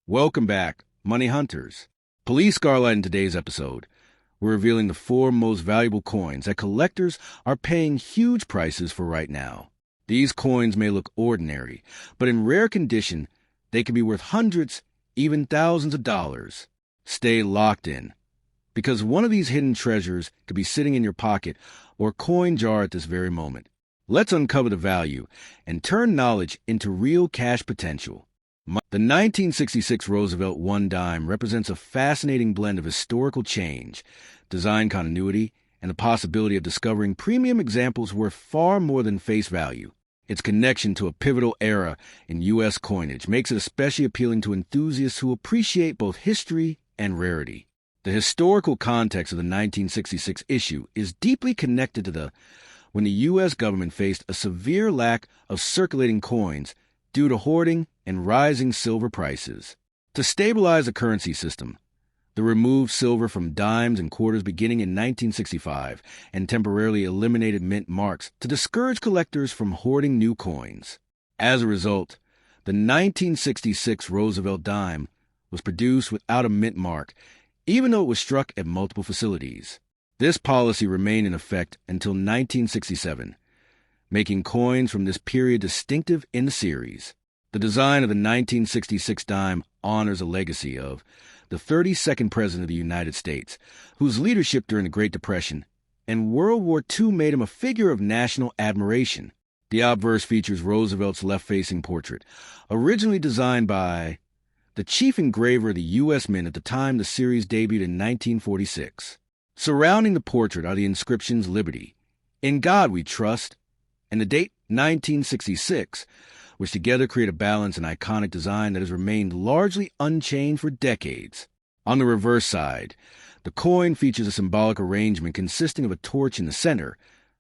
Welcome back, Money Hunters. Police Scarlight in today's episode. We're revealing the 4 most valuable coins that collectors are paying huge prices for right now. These coins may look ordinary, but in rare condition, they can be worth hundreds, even thousands of dollars. Stay locked in, because one of these hidden treasures could be sitting in your pocket or coin jar at this very moment. Let's uncover the value and turn knowledge into real cash potential. The 1966 Roosevelt Dime represents a fascinating blend of historical change, design continuity, and the possibility of discovering premium examples worth far more than face value. Its connection to a pivotal era in U.S. coinage makes it especially appealing to enthusiasts who appreciate both history and rarity. The historical context of the 1966 issue is deeply connected to when the U.S. government faced a severe lack of circulating coins due to hoarding and rising silver prices. To stabilize the currency system, they removed silver from dimes and quarters beginning in 1965 and temporarily eliminated mint marks to discourage collectors from hoarding new coins. As a result, the 1966 Roosevelt Dime was produced without a mint mark, even though it was struck at multiple facilities. This policy remained in effect until 1967, making coins from this period distinctive in the series. The design of the 1966 dime honors a legacy of the 32nd President of the United States, whose leadership during the Great Depression and World War II made him a figure of national admiration. The obverse features Roosevelt's left-facing portrait, originally designed by the chief engraver of the U.S. Mint at the time the series debuted in 1946. Surrounding the portrait are the inscriptions Liberty, In God We Trust, and the date 1966, which together create a balanced and iconic design that has remained largely unchanged for decades. On the reverse side, the coin features a symbolic arrangement consisting of a torch in the center,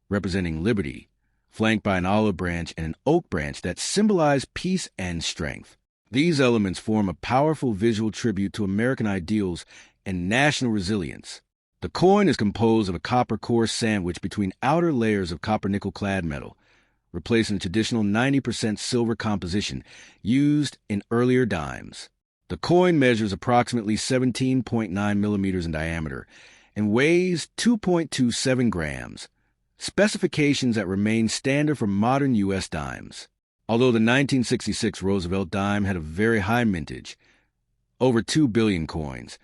representing liberty, flanked by an olive branch and an oak branch that symbolize peace and strength. These elements form a powerful visual tribute to American ideals and national resilience. The coin is composed of a copper core sandwiched between outer layers of copper-nickel-clad metal, replacing the traditional 90% silver composition used in earlier dimes. The coin measures approximately 17.9 millimeters in diameter and weighs 2.27 grams, specifications that remain standard for modern U.S. dimes. Although the 1966 Roosevelt Dime had a very high mintage, over 2 billion coins,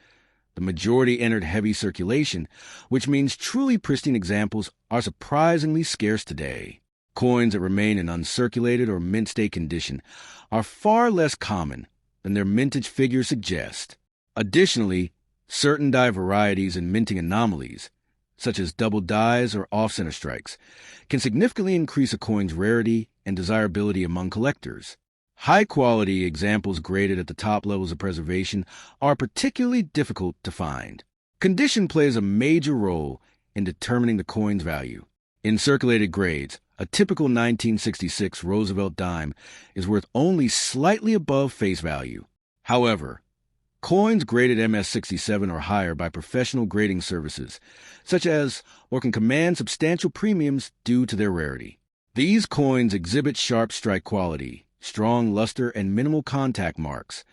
the majority entered heavy circulation, which means truly pristine examples are surprisingly scarce today. Coins that remain in uncirculated or mint state condition are far less common than their mintage figures suggest. Additionally, certain die varieties and minting anomalies, such as double dies or off-center strikes, can significantly increase a coin's rarity and desirability among collectors. High-quality examples graded at the top levels of preservation are particularly difficult to find. Condition plays a major role in determining the coin's value. In circulated grades, a typical 1966 Roosevelt dime is worth only slightly above face value. However, coins graded MS-67 or higher by professional grading services, such as or can command substantial premiums due to their rarity. These coins exhibit sharp strike quality, strong luster, and minimal contact marks,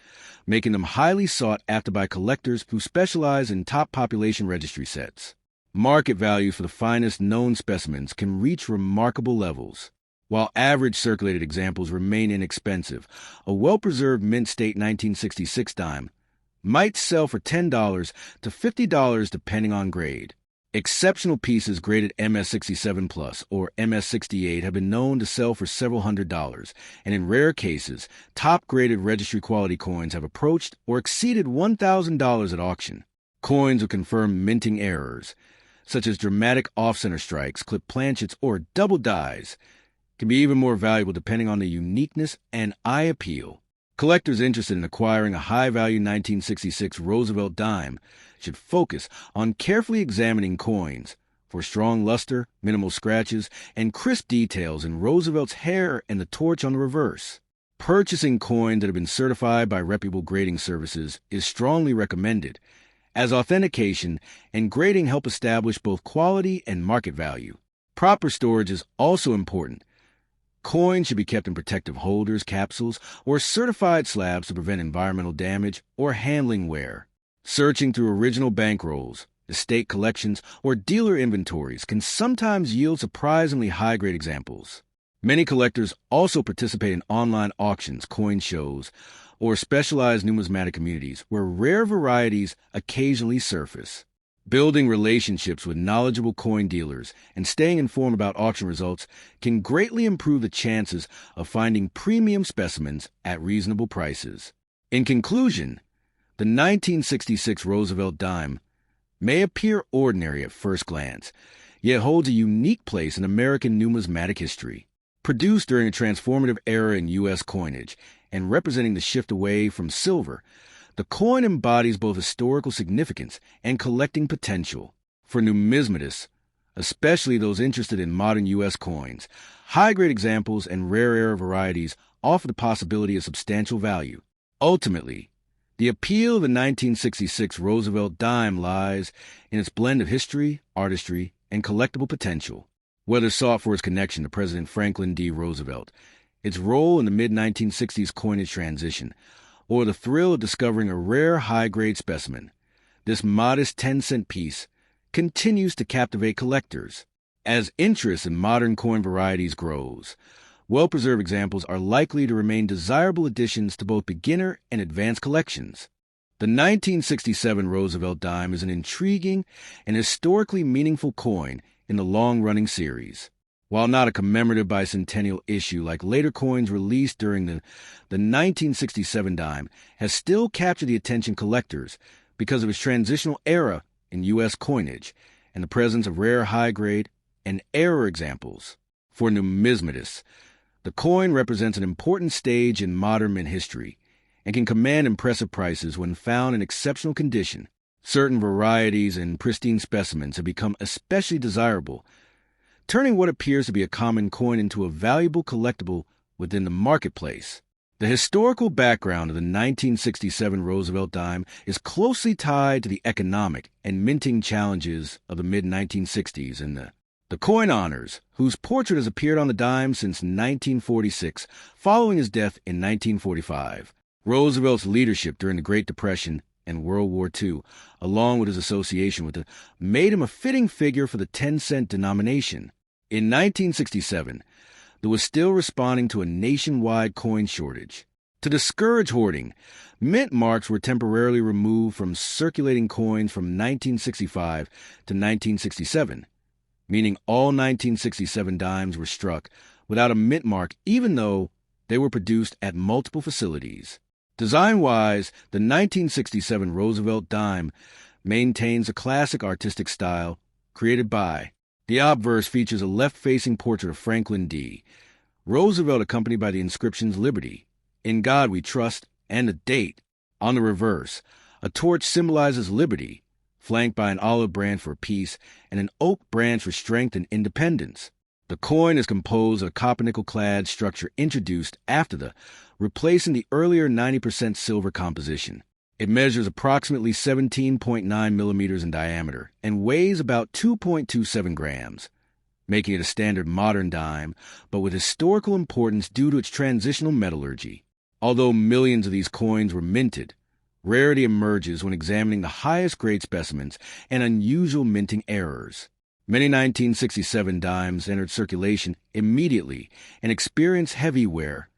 making them highly sought after by collectors who specialize in top population registry sets. Market values for the finest known specimens can reach remarkable levels. While average circulated examples remain inexpensive, a well-preserved mint state 1966 dime might sell for $10 to $50 depending on grade. Exceptional pieces graded MS-67 Plus or MS-68 have been known to sell for several $100s, and in rare cases, top-graded registry-quality coins have approached or exceeded $1,000 at auction. Coins with confirmed minting errors, such as dramatic off-center strikes, clipped planchets, or double dies, can be even more valuable depending on the uniqueness and eye appeal. Collectors interested in acquiring a high-value 1966 Roosevelt dime should focus on carefully examining coins for strong luster, minimal scratches, and crisp details in Roosevelt's hair and the torch on the reverse. Purchasing coins that have been certified by reputable grading services is strongly recommended, as authentication and grading help establish both quality and market value. Proper storage is also important. Coins should be kept in protective holders, capsules, or certified slabs to prevent environmental damage or handling wear. Searching through original bankrolls, estate collections, or dealer inventories can sometimes yield surprisingly high-grade examples. Many collectors also participate in online auctions, coin shows, or specialized numismatic communities where rare varieties occasionally surface. Building relationships with knowledgeable coin dealers and staying informed about auction results can greatly improve the chances of finding premium specimens at reasonable prices. In conclusion, the 1966 Roosevelt Dime may appear ordinary at first glance, yet holds a unique place in American numismatic history. Produced during a transformative era in U.S. coinage and representing the shift away from silver, the coin embodies both historical significance and collecting potential. For numismatists, especially those interested in modern U.S. coins, high-grade examples and rare era varieties offer the possibility of substantial value. Ultimately, the appeal of the 1966 Roosevelt Dime lies in its blend of history, artistry, and collectible potential. Whether sought for its connection to President Franklin D. Roosevelt, its role in the mid-1960s coinage transition, or the thrill of discovering a rare high-grade specimen, this modest 10-cent piece continues to captivate collectors. As interest in modern coin varieties grows, well-preserved examples are likely to remain desirable additions to both beginner and advanced collections. The 1967 Roosevelt Dime is an intriguing and historically meaningful coin in the long-running series. While not a commemorative bicentennial issue like later coins released during the 1967 dime, has still captured the attention collectors because of its transitional era in U.S. coinage and the presence of rare high-grade and error examples. For numismatists, the coin represents an important stage in modern mint history and can command impressive prices when found in exceptional condition. Certain varieties and pristine specimens have become especially desirable, turning what appears to be a common coin into a valuable collectible within the marketplace. The historical background of the 1967 Roosevelt Dime is closely tied to the economic and minting challenges of the mid-1960s and the coin owners, whose portrait has appeared on the dime since 1946, following his death in 1945. Roosevelt's leadership during the Great Depression and World War II, along with his association with it, made him a fitting figure for the 10-cent denomination. In 1967, that was still responding to a nationwide coin shortage. To discourage hoarding, mint marks were temporarily removed from circulating coins from 1965 to 1967, meaning all 1967 dimes were struck without a mint mark even though they were produced at multiple facilities. Design-wise, the 1967 Roosevelt Dime maintains a classic artistic style created by. The obverse features a left-facing portrait of Franklin D. Roosevelt accompanied by the inscriptions Liberty, In God We Trust, and a date. On the reverse, a torch symbolizes liberty, flanked by an olive branch for peace and an oak branch for strength and independence. The coin is composed of a copper-nickel-clad structure introduced after replacing the earlier 90% silver composition. It measures approximately 17.9 millimeters in diameter and weighs about 2.27 grams, making it a standard modern dime, but with historical importance due to its transitional metallurgy. Although millions of these coins were minted, rarity emerges when examining the highest grade specimens and unusual minting errors. Many 1967 dimes entered circulation immediately and experienced heavy wear,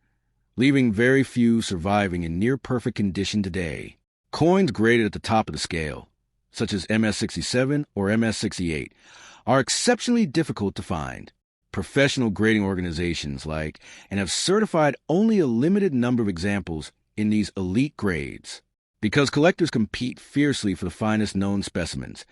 leaving very few surviving in near-perfect condition today. Coins graded at the top of the scale, such as MS-67 or MS-68, are exceptionally difficult to find. Professional grading organizations and have certified only a limited number of examples in these elite grades. Because collectors compete fiercely for the finest known specimens,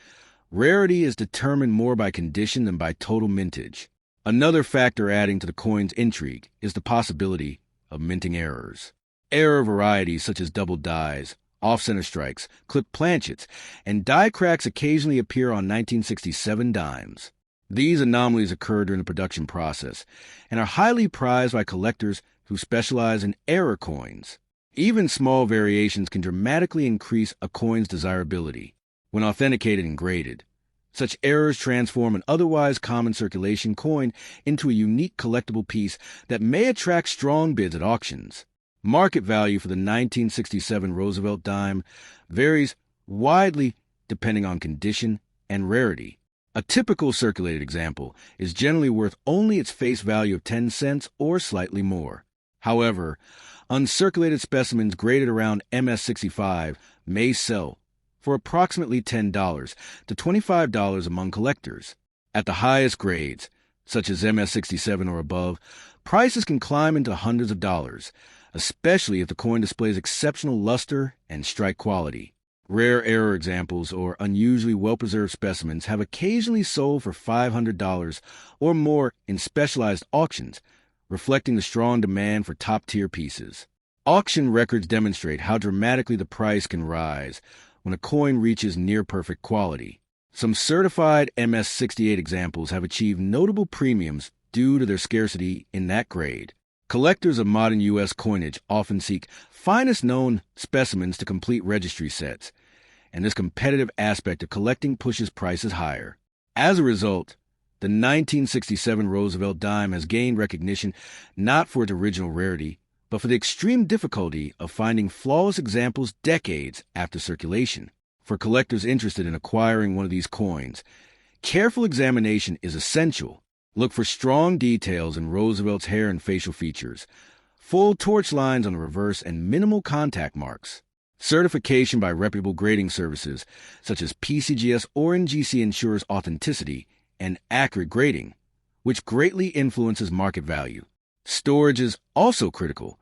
rarity is determined more by condition than by total mintage. Another factor adding to the coin's intrigue is the possibility of minting errors. Error varieties such as double dies, off-center strikes, clipped planchets, and die cracks occasionally appear on 1967 dimes. These anomalies occur during the production process and are highly prized by collectors who specialize in error coins. Even small variations can dramatically increase a coin's desirability. When authenticated and graded, Such errors transform an otherwise common circulation coin into a unique collectible piece that may attract strong bids at auctions. Market value for the 1967 Roosevelt Dime varies widely depending on condition and rarity. A typical circulated example is generally worth only its face value of 10 cents or slightly more. However, uncirculated specimens graded around MS65 may sell for approximately $10 to $25 among collectors. At the highest grades, such as MS67 or above, prices can climb into hundreds of dollars, especially if the coin displays exceptional luster and strike quality. Rare error examples or unusually well-preserved specimens have occasionally sold for $500 or more in specialized auctions, reflecting the strong demand for top-tier pieces. Auction records demonstrate how dramatically the price can rise when a coin reaches near-perfect quality. Some certified MS68 examples have achieved notable premiums due to their scarcity in that grade. Collectors of modern U.S. coinage often seek finest known specimens to complete registry sets, and this competitive aspect of collecting pushes prices higher. As a result, the 1967 Roosevelt Dime has gained recognition not for its original rarity, but for the extreme difficulty of finding flawless examples decades after circulation. For collectors interested in acquiring one of these coins, careful examination is essential. Look for strong details in Roosevelt's hair and facial features, full torch lines on the reverse, and minimal contact marks. Certification by reputable grading services, such as PCGS or NGC, ensures authenticity and accurate grading, which greatly influences market value. Storage is also critical.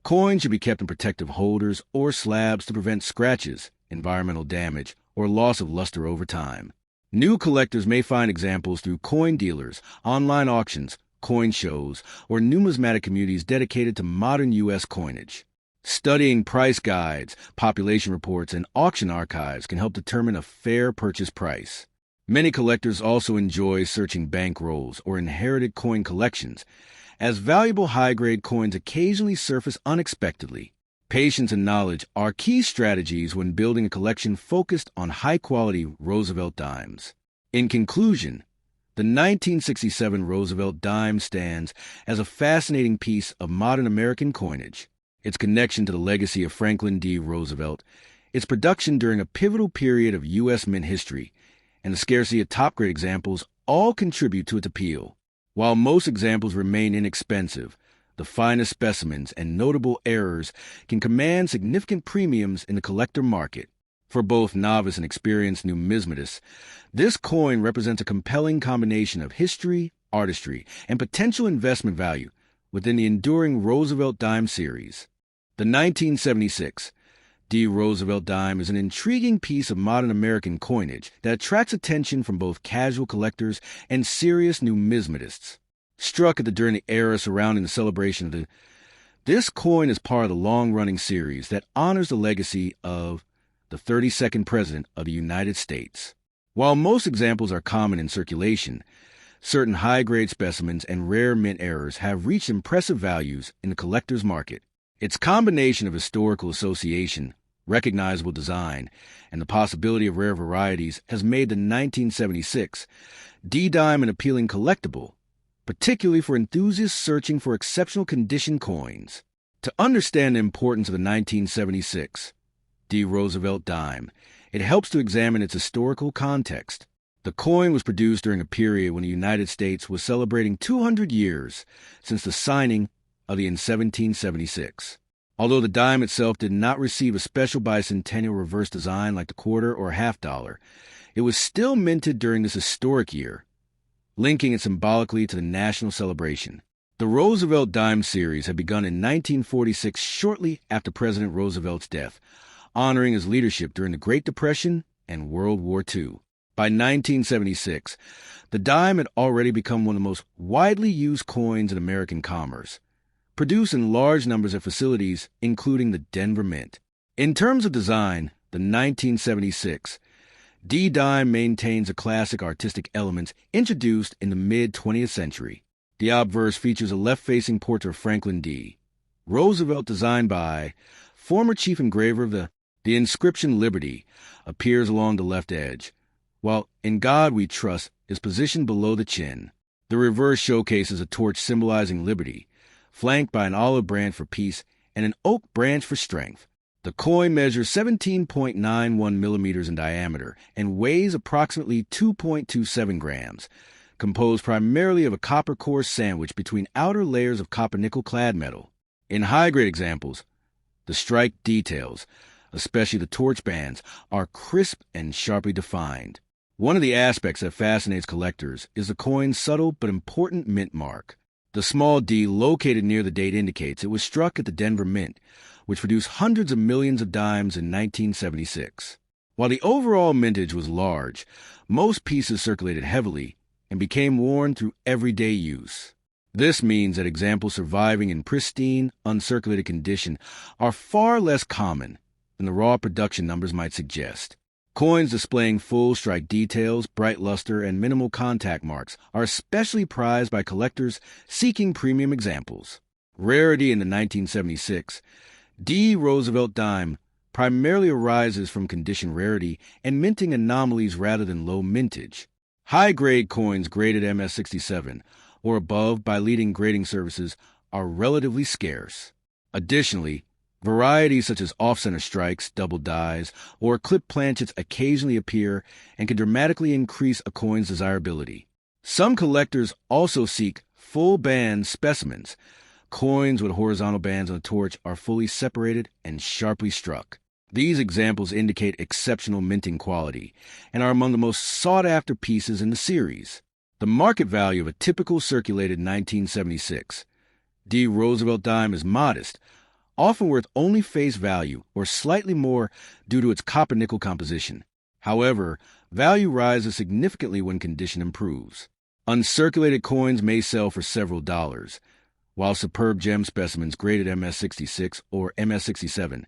Coins should be kept in protective holders or slabs to prevent scratches, environmental damage, or loss of luster over time. New collectors may find examples through coin dealers, online auctions, coin shows, or numismatic communities dedicated to modern U.S. coinage. Studying price guides, population reports, and auction archives can help determine a fair purchase price. Many collectors also enjoy searching bankrolls or inherited coin collections, as valuable high-grade coins occasionally surface unexpectedly. Patience and knowledge are key strategies when building a collection focused on high-quality Roosevelt dimes. In conclusion, the 1967 Roosevelt Dime stands as a fascinating piece of modern American coinage. Its connection to the legacy of Franklin D. Roosevelt, its production during a pivotal period of U.S. mint history, and the scarcity of top-grade examples all contribute to its appeal. While most examples remain inexpensive, the finest specimens and notable errors can command significant premiums in the collector market. For both novice and experienced numismatists, this coin represents a compelling combination of history, artistry, and potential investment value within the enduring Roosevelt Dime series. The 1976 D. Roosevelt Dime is an intriguing piece of modern American coinage that attracts attention from both casual collectors and serious numismatists. Struck during the era surrounding the celebration of this coin is part of the long-running series that honors the legacy of the 32nd President of the United States. While most examples are common in circulation, certain high-grade specimens and rare mint errors have reached impressive values in the collector's market. Its combination of historical association, recognizable design, and the possibility of rare varieties has made the 1976 D-Dime an appealing collectible, particularly for enthusiasts searching for exceptional condition coins. To understand the importance of the 1976 D. Roosevelt Dime, it helps to examine its historical context. The coin was produced during a period when the United States was celebrating 200 years since the signing of the in 1776. Although the dime itself did not receive a special bicentennial reverse design like the quarter or half dollar, it was still minted during this historic year, linking it symbolically to the national celebration. The Roosevelt Dime series had begun in 1946, shortly after President Roosevelt's death, honoring his leadership during the Great Depression and World War II. By 1976, the dime had already become one of the most widely used coins in American commerce, produced in large numbers at facilities including the Denver Mint. In terms of design, the 1976 D-Dime maintains the classic artistic elements introduced in the mid-20th century. The obverse features a left-facing portrait of Franklin D. Roosevelt designed by former chief engraver of the inscription Liberty appears along the left edge, while In God We Trust is positioned below the chin. The reverse showcases a torch symbolizing liberty, flanked by an olive branch for peace and an oak branch for strength. The coin measures 17.91 millimeters in diameter and weighs approximately 2.27 grams, composed primarily of a copper core sandwiched between outer layers of copper-nickel clad metal. In high-grade examples, the strike details, especially the torch bands, are crisp and sharply defined. One of the aspects that fascinates collectors is the coin's subtle but important mint mark. The small d located near the date indicates it was struck at the Denver Mint, which produced hundreds of millions of dimes in 1976. While the overall mintage was large, most pieces circulated heavily and became worn through everyday use. This means that examples surviving in pristine, uncirculated condition are far less common than the raw production numbers might suggest. Coins displaying full strike details, bright luster, and minimal contact marks are especially prized by collectors seeking premium examples. Rarity in the 1976 Roosevelt Dime primarily arises from condition rarity and minting anomalies rather than low mintage. High-grade coins graded MS67 or above by leading grading services are relatively scarce. Additionally, varieties such as off-center strikes, double dies, or clip planchets occasionally appear and can dramatically increase a coin's desirability. Some collectors also seek full-band specimens. Coins with horizontal bands on the torch are fully separated and sharply struck. These examples indicate exceptional minting quality and are among the most sought-after pieces in the series. The market value of a typical circulated 1976 Roosevelt Dime is modest, often worth only face value or slightly more due to its copper-nickel composition. However, value rises significantly when condition improves. Uncirculated coins may sell for several dollars, while superb gem specimens graded MS66 or MS67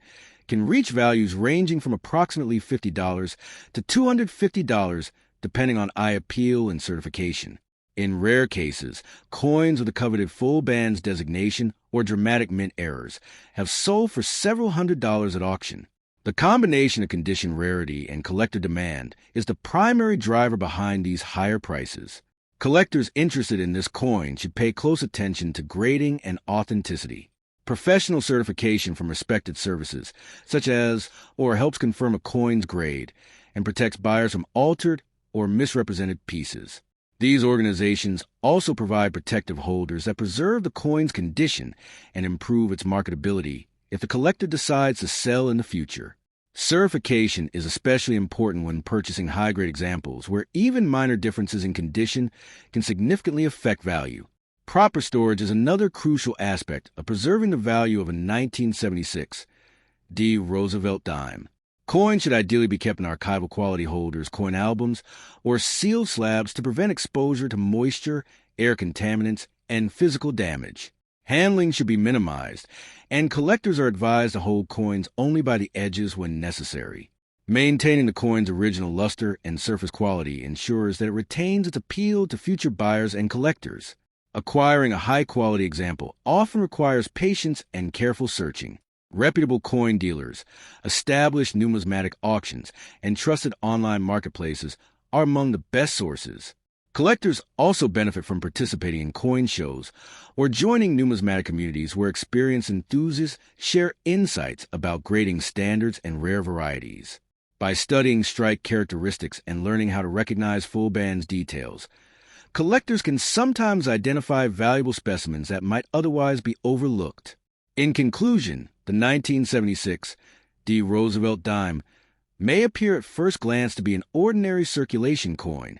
can reach values ranging from approximately $50 to $250 depending on eye appeal and certification. In rare cases, coins with the coveted full bands designation or dramatic mint errors have sold for several $100s at auction. The combination of condition rarity and collector demand is the primary driver behind these higher prices. Collectors interested in this coin should pay close attention to grading and authenticity. Professional certification from respected services, such as or helps confirm a coin's grade and protects buyers from altered or misrepresented pieces. These organizations also provide protective holders that preserve the coin's condition and improve its marketability if the collector decides to sell in the future. Certification is especially important when purchasing high-grade examples where even minor differences in condition can significantly affect value. Proper storage is another crucial aspect of preserving the value of a 1976 Roosevelt Dime. Coins should ideally be kept in archival quality holders, coin albums, or sealed slabs to prevent exposure to moisture, air contaminants, and physical damage. Handling should be minimized, and collectors are advised to hold coins only by the edges when necessary. Maintaining the coin's original luster and surface quality ensures that it retains its appeal to future buyers and collectors. Acquiring a high-quality example often requires patience and careful searching. Reputable coin dealers, established numismatic auctions, and trusted online marketplaces are among the best sources. Collectors also benefit from participating in coin shows or joining numismatic communities where experienced enthusiasts share insights about grading standards and rare varieties. By studying strike characteristics and learning how to recognize full bands details, collectors can sometimes identify valuable specimens that might otherwise be overlooked. In conclusion, the 1976 Roosevelt Dime may appear at first glance to be an ordinary circulation coin,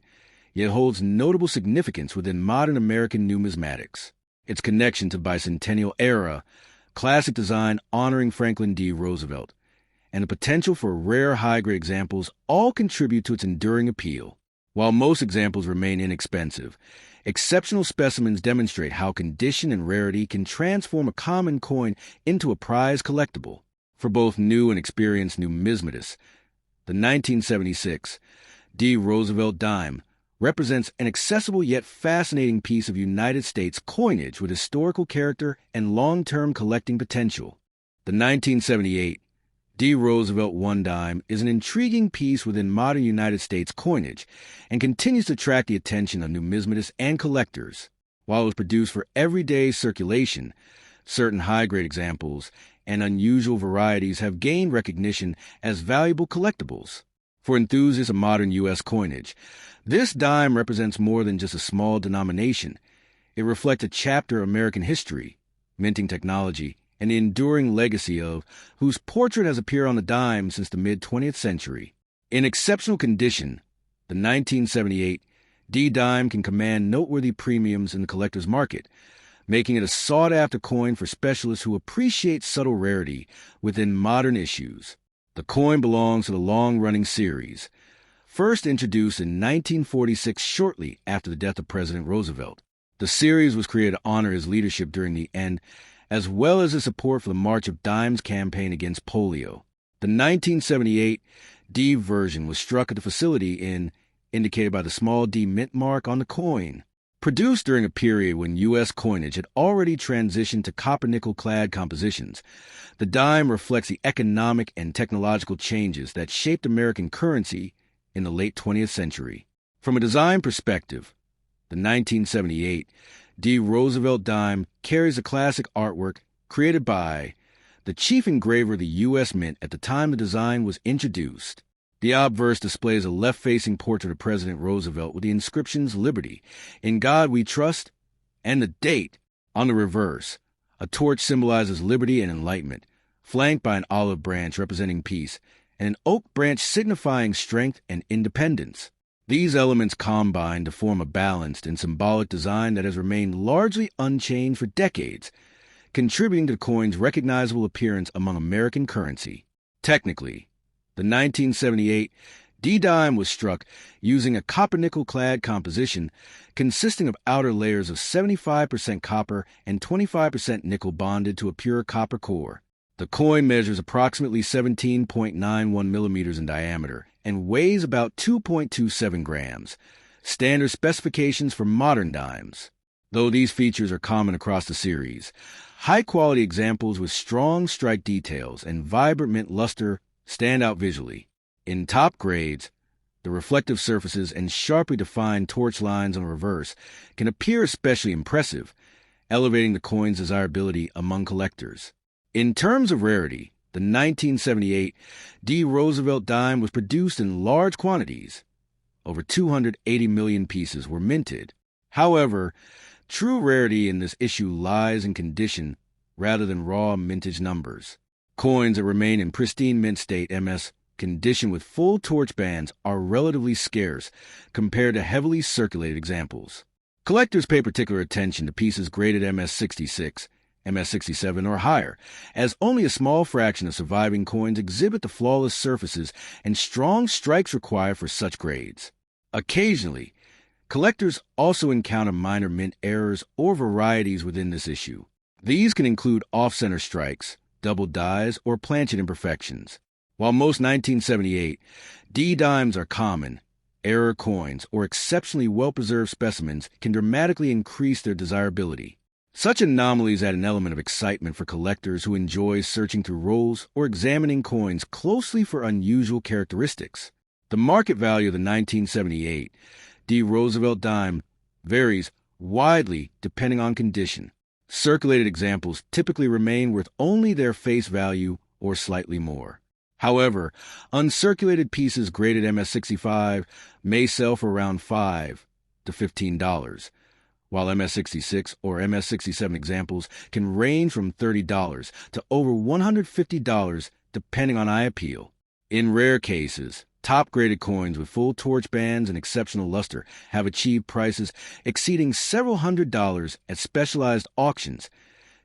yet holds notable significance within modern American numismatics. Its connection to Bicentennial era, classic design honoring Franklin D. Roosevelt, and the potential for rare high-grade examples all contribute to its enduring appeal. While most examples remain inexpensive, exceptional specimens demonstrate how condition and rarity can transform a common coin into a prized collectible. For both new and experienced numismatists, the 1976 Roosevelt Dime represents an accessible yet fascinating piece of United States coinage with historical character and long-term collecting potential. The 1978 D. Roosevelt one dime is an intriguing piece within modern United States coinage and continues to attract the attention of numismatists and collectors. While it was produced for everyday circulation, certain high-grade examples and unusual varieties have gained recognition as valuable collectibles. For enthusiasts of modern U.S. coinage, this dime represents more than just a small denomination. It reflects a chapter of American history, minting technology, and the enduring legacy of whose portrait has appeared on the dime since the mid-20th century. In exceptional condition, the 1978 D dime can command noteworthy premiums in the collector's market, making it a sought-after coin for specialists who appreciate subtle rarity within modern issues. The coin belongs to the long-running series, first introduced in 1946 shortly after the death of President Roosevelt. The series was created to honor his leadership during the end, as well as his support for the March of Dimes campaign against polio. The 1978 D version was struck at the facility indicated by the small D mint mark on the coin. Produced during a period when U.S. coinage had already transitioned to copper-nickel-clad compositions, the dime reflects the economic and technological changes that shaped American currency in the late 20th century. From a design perspective, the 1978 D. Roosevelt Dime carries the classic artwork created by the chief engraver of the U.S. Mint at the time the design was introduced. The obverse displays a left-facing portrait of President Roosevelt with the inscriptions "Liberty," "In God We Trust," and the date. On the reverse, a torch symbolizes liberty and enlightenment, flanked by an olive branch representing peace, and an oak branch signifying strength and independence. These elements combine to form a balanced and symbolic design that has remained largely unchanged for decades, contributing to the coin's recognizable appearance among American currency. Technically, the 1978 D-dime was struck using a copper-nickel-clad composition consisting of outer layers of 75% copper and 25% nickel bonded to a pure copper core. The coin measures approximately 17.91 millimeters in diameter and weighs about 2.27 grams, standard specifications for modern dimes. Though these features are common across the series, high-quality examples with strong strike details and vibrant mint luster stand out visually. In top grades, the reflective surfaces and sharply defined torch lines on the reverse can appear especially impressive, elevating the coin's desirability among collectors. In terms of rarity, the 1978 D. Roosevelt dime was produced in large quantities. Over 280 million pieces were minted. However, true rarity in this issue lies in condition rather than raw mintage numbers. Coins that remain in pristine mint state MS condition with full torch bands are relatively scarce compared to heavily circulated examples. Collectors pay particular attention to pieces graded MS66, MS67 or higher, as only a small fraction of surviving coins exhibit the flawless surfaces and strong strikes required for such grades. Occasionally, collectors also encounter minor mint errors or varieties within this issue. These can include off-center strikes, double dies, or planchet imperfections. While most 1978 D-dimes are common, error coins or exceptionally well-preserved specimens can dramatically increase their desirability. Such anomalies add an element of excitement for collectors who enjoy searching through rolls or examining coins closely for unusual characteristics. The market value of the 1978 D. Roosevelt dime varies widely depending on condition. Circulated examples typically remain worth only their face value or slightly more. However, uncirculated pieces graded MS65 may sell for around $5 to $15, while MS66 or MS67 examples can range from $30 to over $150 depending on eye appeal. In rare cases, top-graded coins with full torch bands and exceptional luster have achieved prices exceeding several $100s at specialized auctions,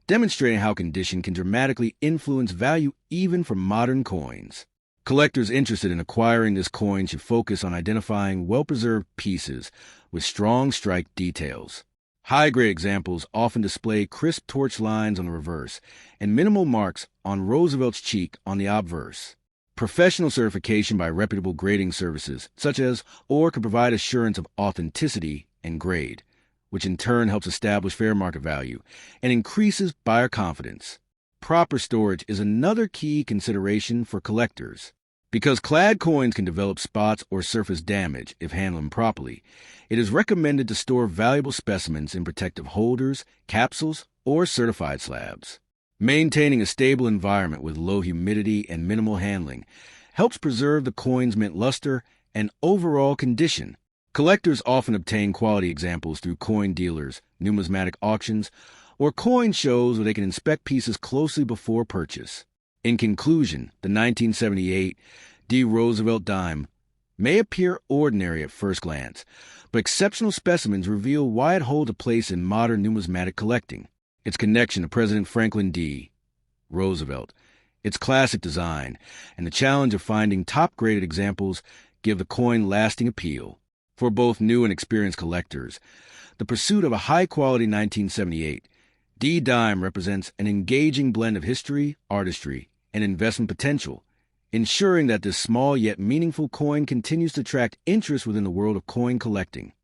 demonstrating how condition can dramatically influence value even for modern coins. Collectors interested in acquiring this coin should focus on identifying well-preserved pieces with strong strike details. High-grade examples often display crisp torch lines on the reverse and minimal marks on Roosevelt's cheek on the obverse. Professional certification by reputable grading services, such as OR, can provide assurance of authenticity and grade, which in turn helps establish fair market value and increases buyer confidence. Proper storage is another key consideration for collectors. Because clad coins can develop spots or surface damage if handled improperly, it is recommended to store valuable specimens in protective holders, capsules, or certified slabs. Maintaining a stable environment with low humidity and minimal handling helps preserve the coin's mint luster and overall condition. Collectors often obtain quality examples through coin dealers, numismatic auctions, or coin shows where they can inspect pieces closely before purchase. In conclusion, the 1978 Roosevelt Dime may appear ordinary at first glance, but exceptional specimens reveal why it holds a place in modern numismatic collecting. Its connection to President Franklin D. Roosevelt, its classic design, and the challenge of finding top-graded examples give the coin lasting appeal. For both new and experienced collectors, the pursuit of a high-quality 1978 Dime represents an engaging blend of history, artistry, and investment potential, ensuring that this small yet meaningful coin continues to attract interest within the world of coin collecting.